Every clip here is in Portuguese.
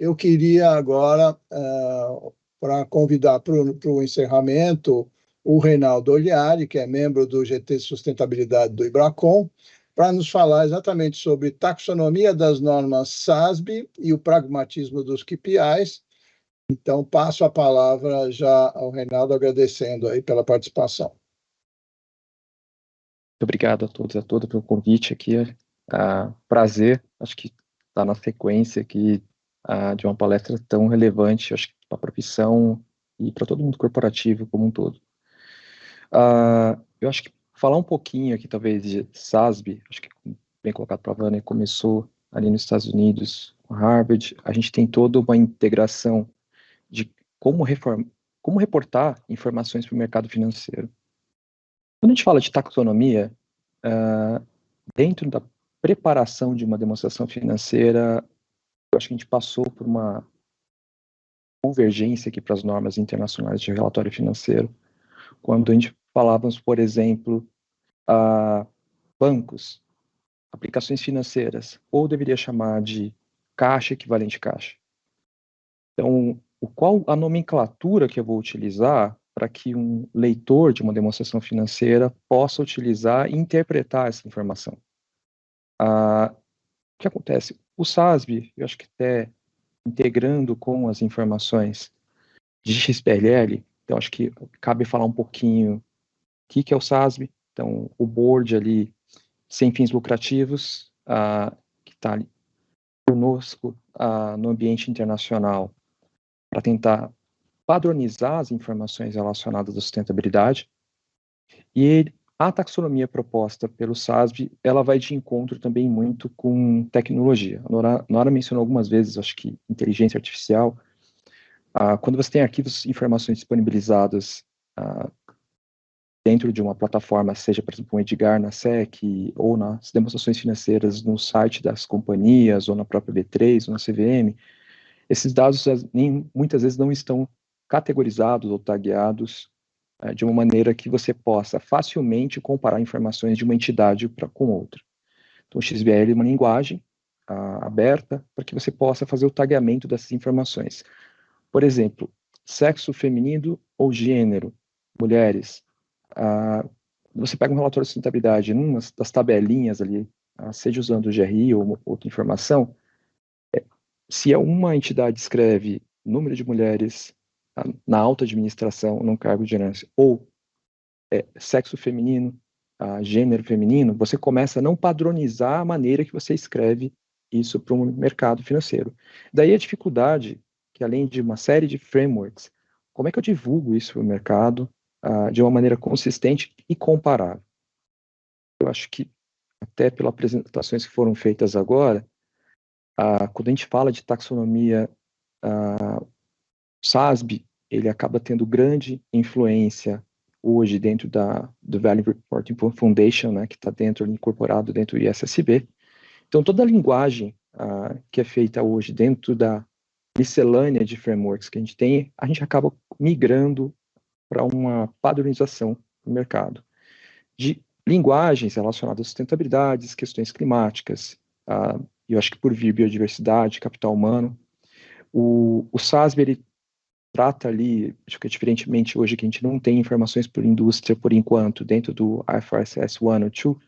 eu queria agora, para convidar para o encerramento o Reinaldo Oliari, que é membro do GT Sustentabilidade do Ibracon, para nos falar exatamente sobre taxonomia das normas SASB e o pragmatismo dos KPIs. Então, passo a palavra já ao Reinaldo, agradecendo aí pela participação. Muito obrigado a todos e a todas pelo convite aqui. Prazer, acho que está na sequência aqui de uma palestra tão relevante, acho que para a profissão e para todo mundo corporativo como um todo. Eu acho que falar um pouquinho aqui, talvez, de SASB, acho que bem colocado para a Vânia, começou ali nos Estados Unidos, com Harvard. A gente tem toda uma integração de como reportar informações para o mercado financeiro. Quando a gente fala de taxonomia, dentro da preparação de uma demonstração financeira, eu acho que a gente passou por uma convergência aqui para as normas internacionais de relatório financeiro, quando a gente falávamos, por exemplo, bancos, aplicações financeiras, ou deveria chamar de caixa equivalente caixa. Então, qual a nomenclatura que eu vou utilizar para que um leitor de uma demonstração financeira possa utilizar e interpretar essa informação? O que acontece? O SASB, eu acho que até integrando com as informações de XPLL, então acho que cabe falar um pouquinho o que é o SASB. Então, o board ali, sem fins lucrativos, que está ali conosco no ambiente internacional para tentar padronizar as informações relacionadas à sustentabilidade. E a taxonomia proposta pelo SASB, ela vai de encontro também muito com tecnologia. A Nora mencionou algumas vezes, acho que inteligência artificial. Quando você tem arquivos, informações disponibilizadas dentro de uma plataforma, seja, por exemplo, um Edgar na SEC, ou nas demonstrações financeiras no site das companhias, ou na própria B3, ou na CVM, esses dados muitas vezes não estão categorizados ou tagueados de uma maneira que você possa facilmente comparar informações de uma entidade com outra. Então, o XBL é uma linguagem aberta para que você possa fazer o tagueamento dessas informações. Por exemplo, sexo feminino ou gênero, mulheres. Você pega um relatório de sustentabilidade, numa das tabelinhas ali, seja usando o GRI ou outra informação, se uma entidade escreve número de mulheres na alta administração, num cargo de gerência, ou sexo feminino, gênero feminino, você começa a não padronizar a maneira que você escreve isso para um mercado financeiro. Daí a dificuldade, que além de uma série de frameworks, como é que eu divulgo isso para o mercado de uma maneira consistente e comparável? Eu acho que, até pelas apresentações que foram feitas agora, quando a gente fala de taxonomia, SASB, ele acaba tendo grande influência hoje dentro do Value Reporting Foundation, né, que está incorporado dentro do ISSB. Então, toda a linguagem que é feita hoje dentro da miscelânea de frameworks que a gente tem, a gente acaba migrando para uma padronização no mercado de linguagens relacionadas à sustentabilidade, questões climáticas, eu acho que por vir biodiversidade, capital humano. O SASB, ele trata ali, acho que diferentemente hoje que a gente não tem informações por indústria por enquanto, dentro do IFRS 1 ou 2,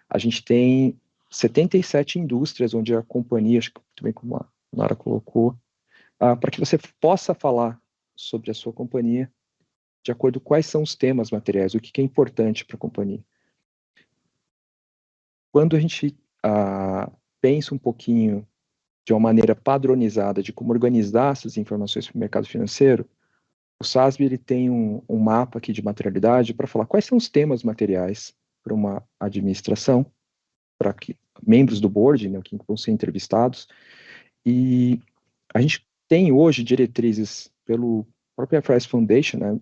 a gente tem 77 indústrias onde a companhia, acho que também como a Nara colocou, para que você possa falar sobre a sua companhia de acordo com quais são os temas materiais, o que é importante para a companhia. Quando a gente pensa um pouquinho de uma maneira padronizada de como organizar essas informações para o mercado financeiro, o SASB ele tem um mapa aqui de materialidade para falar quais são os temas materiais para uma administração, para que membros do board, né, que vão ser entrevistados, e a gente tem hoje diretrizes pelo próprio IFRS Foundation, né,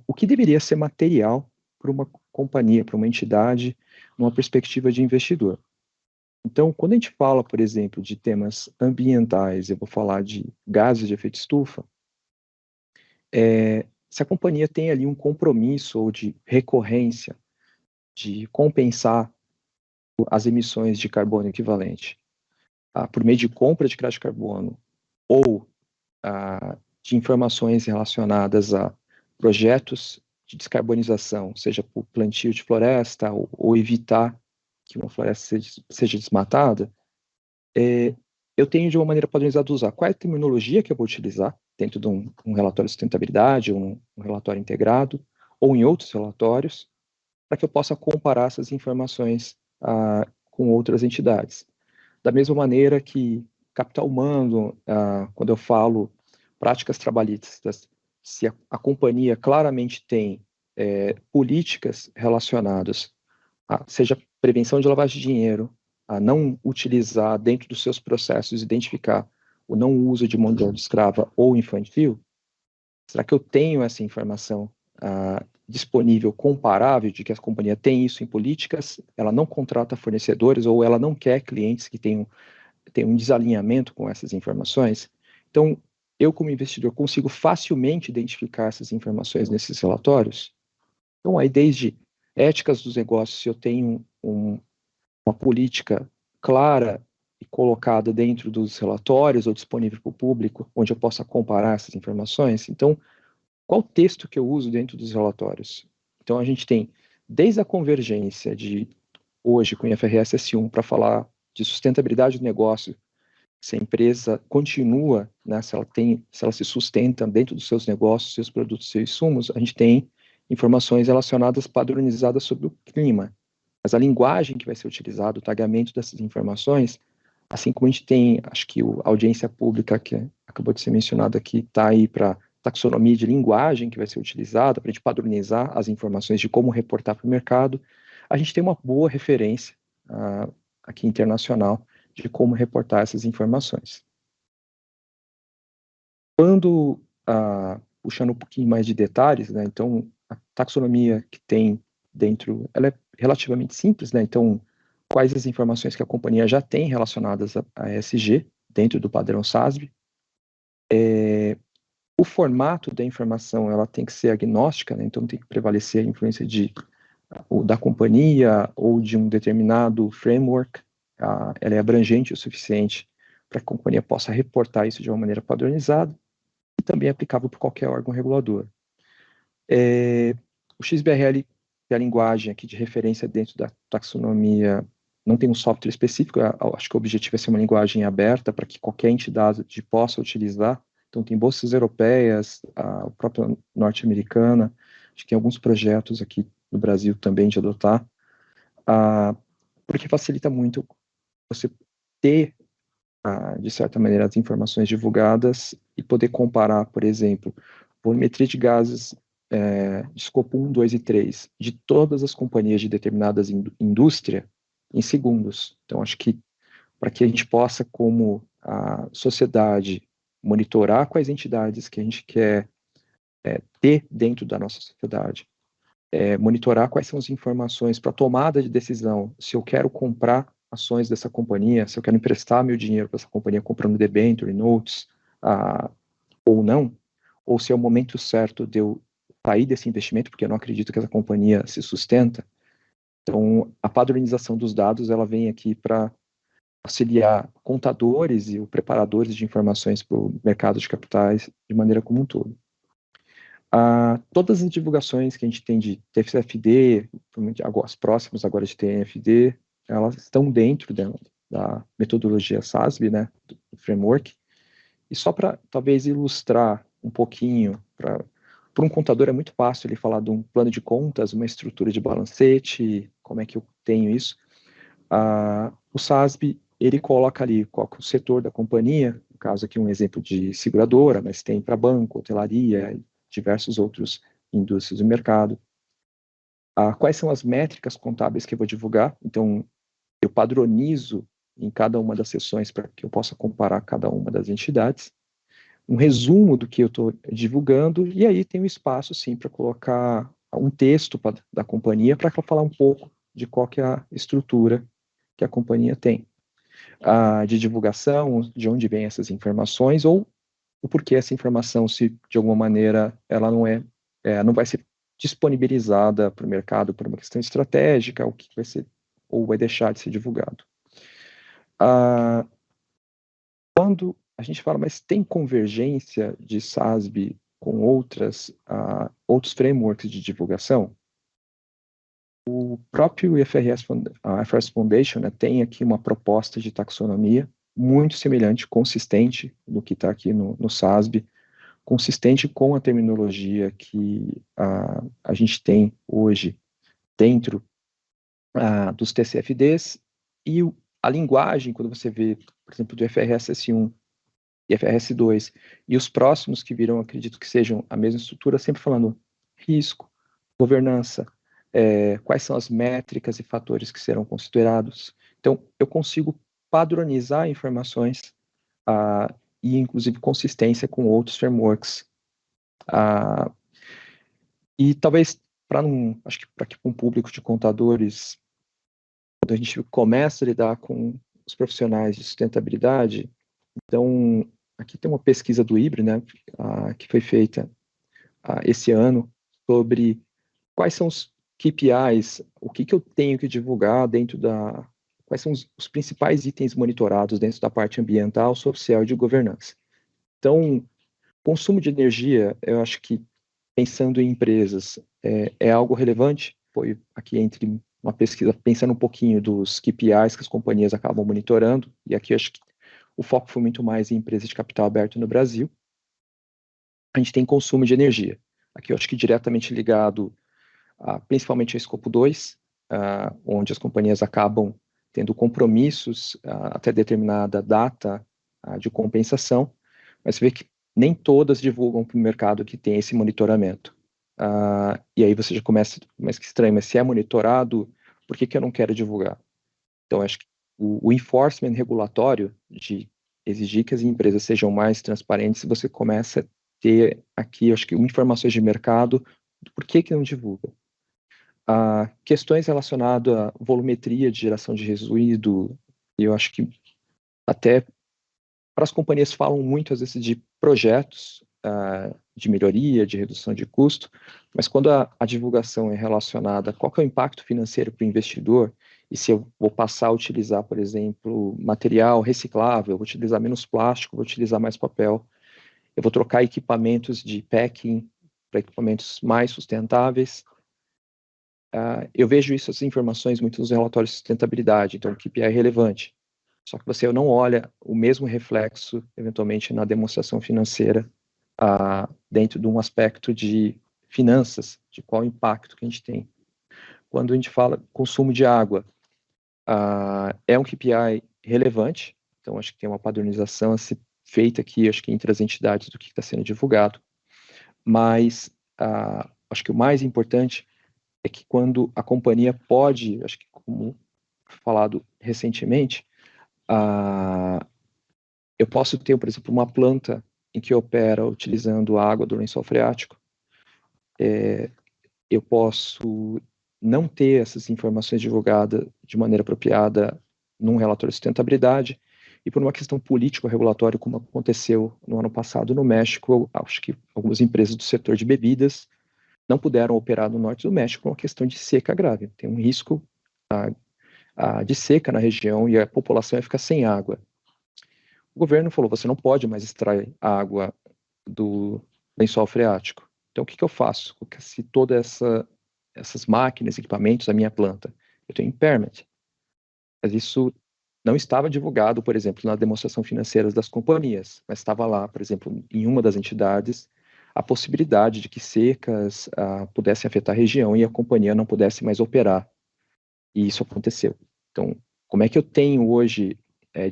o que deveria ser material para uma companhia, para uma entidade, numa perspectiva de investidor. Então, quando a gente fala, por exemplo, de temas ambientais, eu vou falar de gases de efeito estufa, se a companhia tem ali um compromisso ou de recorrência de compensar as emissões de carbono equivalente por meio de compra de crédito de carbono ou de informações relacionadas a projetos de descarbonização, seja por plantio de floresta ou evitar que uma floresta seja desmatada, eu tenho de uma maneira padronizada usar qual é a terminologia que eu vou utilizar dentro de um relatório de sustentabilidade, um relatório integrado, ou em outros relatórios, para que eu possa comparar essas informações com outras entidades. Da mesma maneira que capital humano, quando eu falo práticas trabalhistas, se a companhia claramente tem políticas relacionadas a, seja prevenção de lavagem de dinheiro, a não utilizar dentro dos seus processos, identificar o não uso de mão de obra escrava ou infantil, será que eu tenho essa informação disponível, comparável, de que a companhia tem isso em políticas, ela não contrata fornecedores ou ela não quer clientes que tenham um desalinhamento com essas informações? Então, eu como investidor consigo facilmente identificar essas informações nesses relatórios? Então, aí desde éticas dos negócios, se eu tenho uma política clara e colocada dentro dos relatórios ou disponível para o público, onde eu possa comparar essas informações, então, qual texto que eu uso dentro dos relatórios? Então, a gente tem desde a convergência de hoje com o IFRS S1 para falar de sustentabilidade do negócio, se a empresa continua, né, se ela se sustenta dentro dos seus negócios, seus produtos, seus insumos, a gente tem informações relacionadas, padronizadas sobre o clima. Mas a linguagem que vai ser utilizada, o tagamento dessas informações, assim como a gente tem, acho que a audiência pública que acabou de ser mencionada aqui, está aí para taxonomia de linguagem que vai ser utilizada para a gente padronizar as informações de como reportar para o mercado, a gente tem uma boa referência aqui internacional de como reportar essas informações. Quando, puxando um pouquinho mais de detalhes, né, então, a taxonomia que tem dentro, ela é relativamente simples, né, então, quais as informações que a companhia já tem relacionadas a ESG, dentro do padrão SASB. O formato da informação, ela tem que ser agnóstica, né, então tem que prevalecer a influência da companhia ou de um determinado framework. Ela é abrangente o suficiente para que a companhia possa reportar isso de uma maneira padronizada e também aplicável por qualquer órgão regulador. O XBRL, que é a linguagem aqui de referência dentro da taxonomia, não tem um software específico, acho que o objetivo é ser uma linguagem aberta para que qualquer entidade possa utilizar. Então, tem bolsas europeias, a própria norte-americana, acho que tem alguns projetos aqui no Brasil também de adotar, porque facilita muito você ter, de certa maneira, as informações divulgadas e poder comparar, por exemplo, volumetria de gases de escopo 1, 2 e 3 de todas as companhias de determinadas indústria em segundos. Então, acho que para que a gente possa, como a sociedade, monitorar quais entidades que a gente quer ter dentro da nossa sociedade, monitorar quais são as informações para tomada de decisão, se eu quero comprar ações dessa companhia, se eu quero emprestar meu dinheiro para essa companhia comprando debenture, notes, ou não, ou se é o momento certo de eu sair desse investimento, porque eu não acredito que essa companhia se sustenta. Então, a padronização dos dados, ela vem aqui para auxiliar contadores e preparadores de informações para o mercado de capitais de maneira como um todo. Todas as divulgações que a gente tem de TCFD, as próximas agora de TNFD, elas estão dentro da metodologia SASB, né, do framework. E só para talvez ilustrar um pouquinho, para um contador é muito fácil ele falar de um plano de contas, uma estrutura de balancete, como é que eu tenho isso. O SASB, ele coloca ali qual é o setor da companhia, no caso aqui um exemplo de seguradora, mas tem para banco, hotelaria, diversos outros indústrias do mercado. Quais são as métricas contábeis que eu vou divulgar? Então, eu padronizo em cada uma das sessões para que eu possa comparar cada uma das entidades. Um resumo do que eu estou divulgando, e aí tem um espaço, sim, para colocar um texto da companhia para falar um pouco de qual que é a estrutura que a companhia tem, de divulgação, de onde vêm essas informações, ou o porquê essa informação, se de alguma maneira ela não vai ser disponibilizada para o mercado por uma questão estratégica, o que vai ser, ou vai deixar de ser divulgado. Quando a gente fala, mas tem convergência de SASB com outros frameworks de divulgação? O próprio a IFRS Foundation, né, tem aqui uma proposta de taxonomia muito semelhante, consistente do que está aqui no SASB, consistente com a terminologia que a gente tem hoje dentro dos TCFDs, e a linguagem, quando você vê, por exemplo, do IFRS S1 e IFRS 2, e os próximos que virão, acredito que sejam a mesma estrutura, sempre falando risco, governança, quais são as métricas e fatores que serão considerados. Então, eu consigo padronizar informações e, inclusive, consistência com outros frameworks. E talvez, acho que para um público de contadores, quando a gente começa a lidar com os profissionais de sustentabilidade, então, aqui tem uma pesquisa do IBRE, né, que foi feita esse ano, sobre quais são os KPIs, o que eu tenho que divulgar quais são os principais itens monitorados dentro da parte ambiental, social e de governança. Então, consumo de energia, eu acho que, pensando em empresas, é algo relevante. Foi aqui entre uma pesquisa, pensando um pouquinho dos KPIs que as companhias acabam monitorando, e aqui eu acho que o foco foi muito mais em empresas de capital aberto no Brasil. A gente tem consumo de energia. Aqui eu acho que diretamente ligado principalmente a escopo 2, onde as companhias acabam tendo compromissos até determinada data de compensação, mas você vê que nem todas divulgam para o mercado que tem esse monitoramento. E aí você já começa, mas que estranho, mas se é monitorado, por que eu não quero divulgar? Então, acho que o enforcement regulatório de exigir que as empresas sejam mais transparentes, você começa a ter aqui, acho que, informações de mercado do por que não divulga. Questões relacionadas à volumetria de geração de resíduo, eu acho que até para as companhias falam muito, às vezes, de projetos de melhoria, de redução de custo, mas quando a divulgação é relacionada a qual que é o impacto financeiro para o investidor, e se eu vou passar a utilizar, por exemplo, material reciclável, vou utilizar menos plástico, vou utilizar mais papel, eu vou trocar equipamentos de packing para equipamentos mais sustentáveis. Eu vejo essas informações muito nos relatórios de sustentabilidade, então o KPI é relevante. Só que você não olha o mesmo reflexo, eventualmente, na demonstração financeira, dentro de um aspecto de finanças, de qual impacto que a gente tem. Quando a gente fala consumo de água, é um KPI relevante, então acho que tem uma padronização a ser feita aqui, acho que entre as entidades do que está sendo divulgado, mas acho que o mais importante é que quando a companhia pode, acho que como falado recentemente, eu posso ter, por exemplo, uma planta em que opera utilizando a água do lençol freático, eu posso não ter essas informações divulgadas de maneira apropriada num relatório de sustentabilidade, e por uma questão político-regulatória, como aconteceu no ano passado no México, eu acho que algumas empresas do setor de bebidas não puderam operar no norte do México por uma questão de seca grave. Tem um risco de seca na região e a população ia ficar sem água. O governo falou, você não pode mais extrair a água do lençol freático. Então, o que eu faço? Se todas essas máquinas, equipamentos da minha planta, eu tenho impairment. Mas isso não estava divulgado, por exemplo, na demonstração financeira das companhias, mas estava lá, por exemplo, em uma das entidades, a possibilidade de que secas pudessem afetar a região e a companhia não pudesse mais operar. E isso aconteceu. Então, como é que eu tenho hoje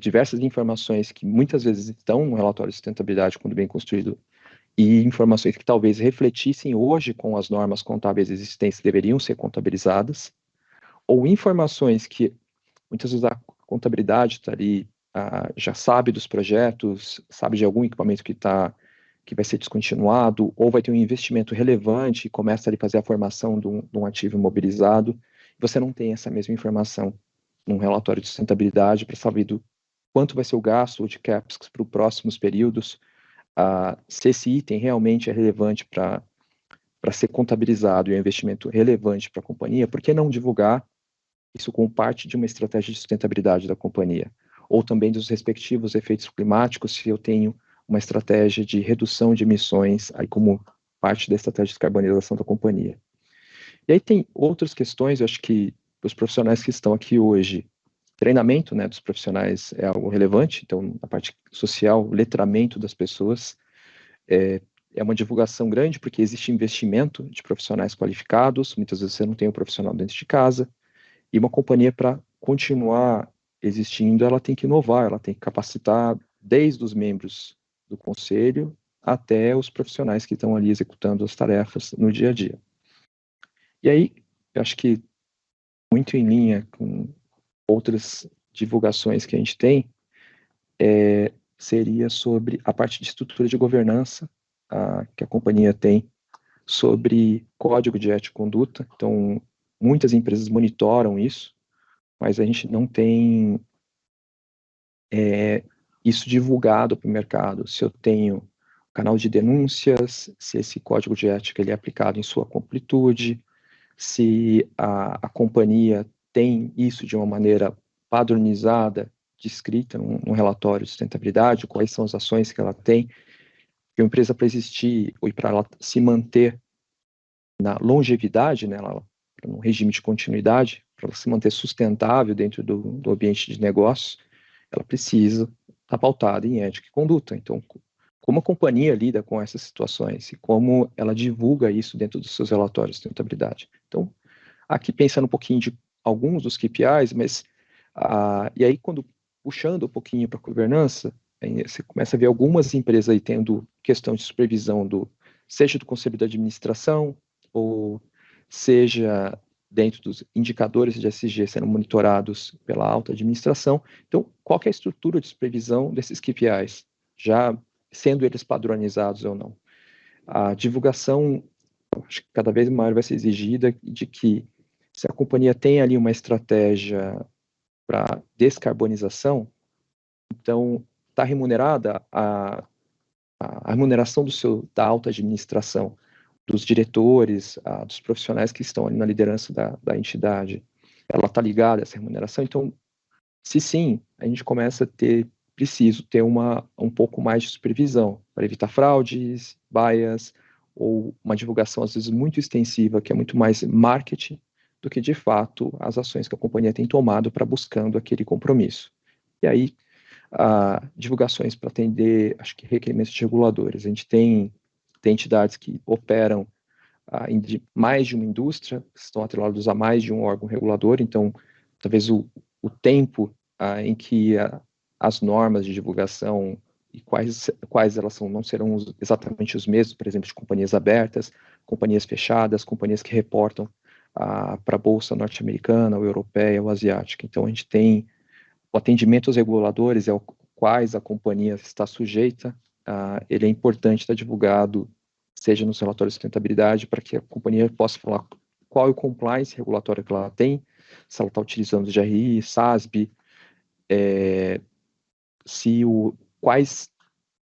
diversas informações que muitas vezes estão no relatório de sustentabilidade quando bem construído e informações que talvez refletissem hoje com as normas contábeis existentes deveriam ser contabilizadas, ou informações que muitas vezes a contabilidade está ali, já sabe dos projetos, sabe de algum equipamento que vai ser descontinuado, ou vai ter um investimento relevante e começa ali a fazer a formação de um ativo imobilizado, você não tem essa mesma informação num relatório de sustentabilidade para saber do quanto vai ser o gasto de CAPEX para os próximos períodos, se esse item realmente é relevante para ser contabilizado e é um investimento relevante para a companhia, por que não divulgar isso como parte de uma estratégia de sustentabilidade da companhia? ou também dos respectivos efeitos climáticos, se eu tenho uma estratégia de redução de emissões, aí como parte da estratégia de descarbonização da companhia. E aí tem outras questões, eu acho que os profissionais que estão aqui hoje, treinamento, né, dos profissionais é algo relevante, então a parte social, letramento das pessoas, é uma divulgação grande, porque existe investimento de profissionais qualificados, muitas vezes você não tem um profissional dentro de casa, e uma companhia, para continuar existindo, ela tem que inovar, ela tem que capacitar desde os membros do conselho até os profissionais que estão ali executando as tarefas no dia a dia. E aí, eu acho que muito em linha com outras divulgações que a gente tem, seria sobre a parte de estrutura de governança que a companhia tem, sobre código de ética e conduta. Então, muitas empresas monitoram isso, mas a gente não tem isso divulgado para o mercado. Se eu tenho canal de denúncias, se esse código de ética ele é aplicado em sua completude, se a companhia tem isso de uma maneira padronizada, descrita num relatório de sustentabilidade, quais são as ações que ela tem, que a empresa, para existir e para ela se manter na longevidade, né, num regime de continuidade, para ela se manter sustentável dentro do ambiente de negócio, ela precisa estar pautada em ética e conduta. Então, como a companhia lida com essas situações e como ela divulga isso dentro dos seus relatórios de sustentabilidade. Então, aqui pensando um pouquinho de alguns dos KPIs, mas e aí quando puxando um pouquinho para a governança, você começa a ver algumas empresas aí tendo questão de supervisão seja do conselho de administração, ou seja dentro dos indicadores de ESG sendo monitorados pela alta administração. Então, qual que é a estrutura de supervisão desses KPIs, já sendo eles padronizados ou não? A divulgação, acho que cada vez maior vai ser exigida, de que se a companhia tem ali uma estratégia para descarbonização, então está remunerada a remuneração da alta administração, dos diretores, dos profissionais que estão ali na liderança da entidade, ela está ligada a essa remuneração. Então, se sim, a gente começa a preciso ter um pouco mais de supervisão para evitar fraudes, bias, ou uma divulgação às vezes muito extensiva, que é muito mais marketing do que de fato as ações que a companhia tem tomado para buscando aquele compromisso. E aí, divulgações para atender, acho que requerimentos de reguladores. A gente tem entidades que operam em mais de uma indústria, estão atrelados a mais de um órgão regulador, então talvez o tempo em que as normas de divulgação e quais elas são, não serão exatamente os mesmos, por exemplo, de companhias abertas, companhias fechadas, companhias que reportam para a bolsa norte-americana, ou europeia, ou asiática. Então a gente tem o atendimento aos reguladores, aos quais a companhia está sujeita, ele é importante estar divulgado, seja nos relatórios de sustentabilidade, para que a companhia possa falar qual é o compliance regulatório que ela tem, se ela está utilizando GRI, SASB, quais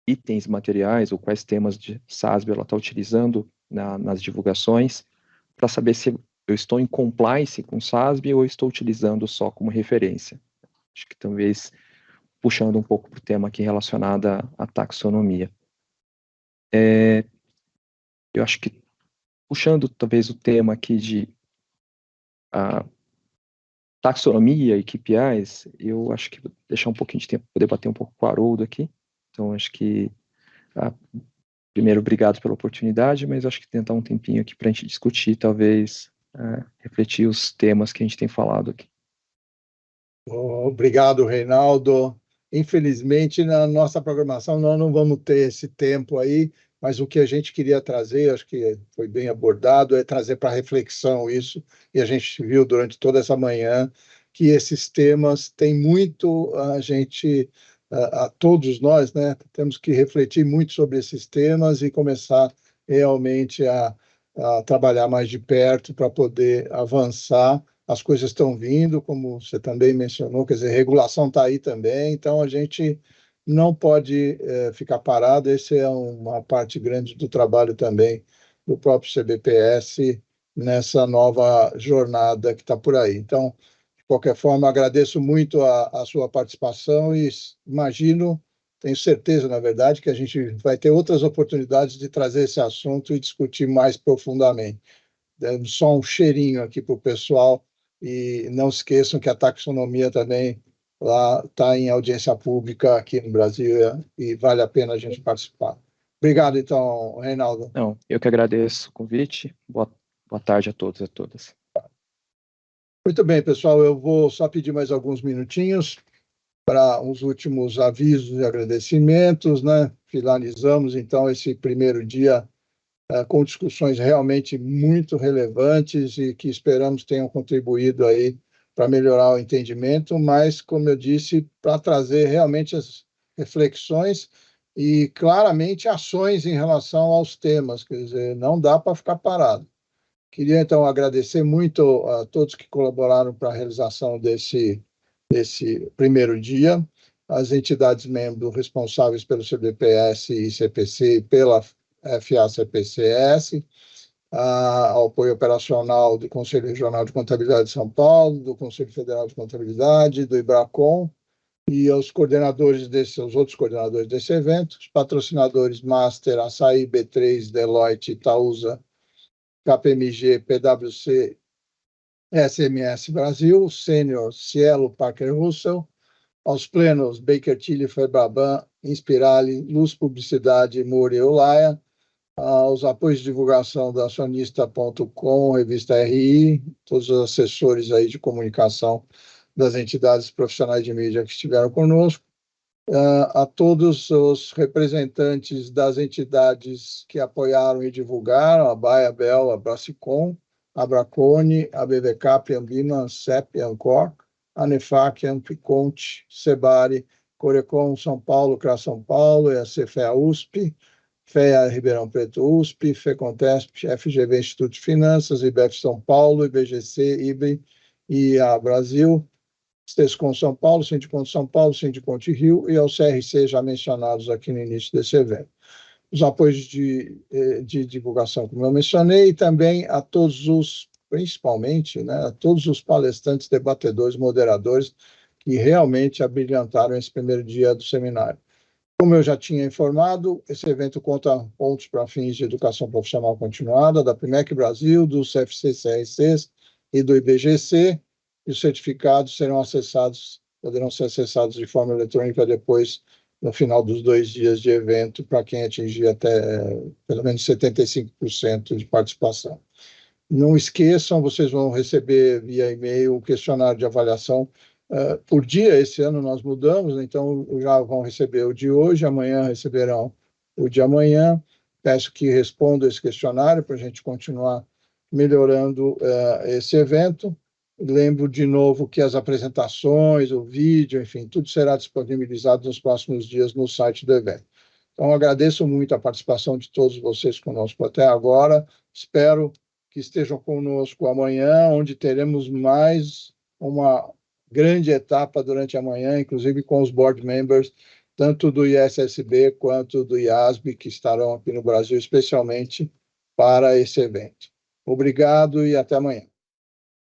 itens materiais ou quais temas de SASB ela está utilizando nas divulgações, para saber se eu estou em compliance com SASB ou estou utilizando só como referência. Acho que talvez puxando um pouco para o tema aqui relacionado à taxonomia. Eu acho que puxando talvez o tema aqui de taxonomia e KPIs, eu acho que vou deixar um pouquinho de tempo para poder bater um pouco com o Haroldo aqui. Então, acho que, primeiro, obrigado pela oportunidade, mas acho que tentar um tempinho aqui para a gente discutir, talvez, refletir os temas que a gente tem falado aqui. Obrigado, Reinaldo. Infelizmente, na nossa programação, nós não vamos ter esse tempo aí, mas o que a gente queria trazer, acho que foi bem abordado, é trazer para reflexão isso, e a gente viu durante toda essa manhã que esses temas têm muito a todos nós, né, temos que refletir muito sobre esses temas e começar realmente a trabalhar mais de perto para poder avançar. As coisas estão vindo, como você também mencionou, quer dizer, regulação está aí também, então a gente não pode ficar parado, essa é uma parte grande do trabalho também do próprio CBPS nessa nova jornada que está por aí. Então, qualquer forma, agradeço muito a sua participação e imagino, tenho certeza, na verdade, que a gente vai ter outras oportunidades de trazer esse assunto e discutir mais profundamente. Dando só um cheirinho aqui para o pessoal e não esqueçam que a taxonomia também lá está em audiência pública aqui no Brasil e vale a pena a gente participar. Obrigado, então, Reinaldo. Não, eu que agradeço o convite. Boa tarde a todos e a todas. Muito bem, pessoal, eu vou só pedir mais alguns minutinhos para os últimos avisos e agradecimentos, né? Finalizamos, então, esse primeiro dia com discussões realmente muito relevantes e que esperamos tenham contribuído aí para melhorar o entendimento, mas, como eu disse, para trazer realmente as reflexões e claramente ações em relação aos temas, quer dizer, não dá para ficar parado. Queria, então, agradecer muito a todos que colaboraram para a realização desse primeiro dia, as entidades membros responsáveis pelo CBPS e CPC e pela FACPCS, ao apoio operacional do Conselho Regional de Contabilidade de São Paulo, do Conselho Federal de Contabilidade, do IBRACON, e aos outros coordenadores desse evento, os patrocinadores Master, Açaí, B3, Deloitte, Itaúsa, KPMG, PwC, SMS Brasil, Sênior, Cielo, Parker Russell, aos plenos Baker Tilly, Febraban, Inspirali, Luz Publicidade, Moura e Olaia, aos apoios de divulgação da acionista.com, revista RI, todos os assessores aí de comunicação das entidades profissionais de mídia que estiveram conosco, a todos os representantes das entidades que apoiaram e divulgaram, a Baia-Bel, a Brasicom, a Bracone, a BVCAP, a Ambima, a CEP, a Ancor, a Nefac, a Ampliconte, Sebari, Corecon São Paulo, CRA São Paulo, e a CFEA USP, FEA Ribeirão Preto USP, FECONTESP, FGV Instituto de Finanças, IBEF São Paulo, IBGC, IBRE e a Brasil, Stescom São Paulo, Sindicom São Paulo, Sindiconte Rio e aos CRC já mencionados aqui no início desse evento. Os apoios de divulgação, como eu mencionei, e também a todos os, principalmente, né, a todos os palestrantes, debatedores, moderadores, que realmente abrilhantaram esse primeiro dia do seminário. Como eu já tinha informado, esse evento conta pontos para fins de educação profissional continuada da PMEC Brasil, do CFC-CRCs e do IBGC, e os certificados poderão ser acessados de forma eletrônica depois, no final dos 2 dias de evento, para quem atingir até pelo menos 75% de participação. Não esqueçam, vocês vão receber via e-mail o questionário de avaliação por dia. Esse ano nós mudamos, então já vão receber o de hoje, amanhã receberão o de amanhã. Peço que respondam esse questionário para a gente continuar melhorando esse evento. Lembro de novo que as apresentações, o vídeo, enfim, tudo será disponibilizado nos próximos dias no site do evento. Então, agradeço muito a participação de todos vocês conosco até agora. Espero que estejam conosco amanhã, onde teremos mais uma grande etapa durante a manhã, inclusive com os board members, tanto do ISSB quanto do IASB, que estarão aqui no Brasil, especialmente para esse evento. Obrigado e até amanhã.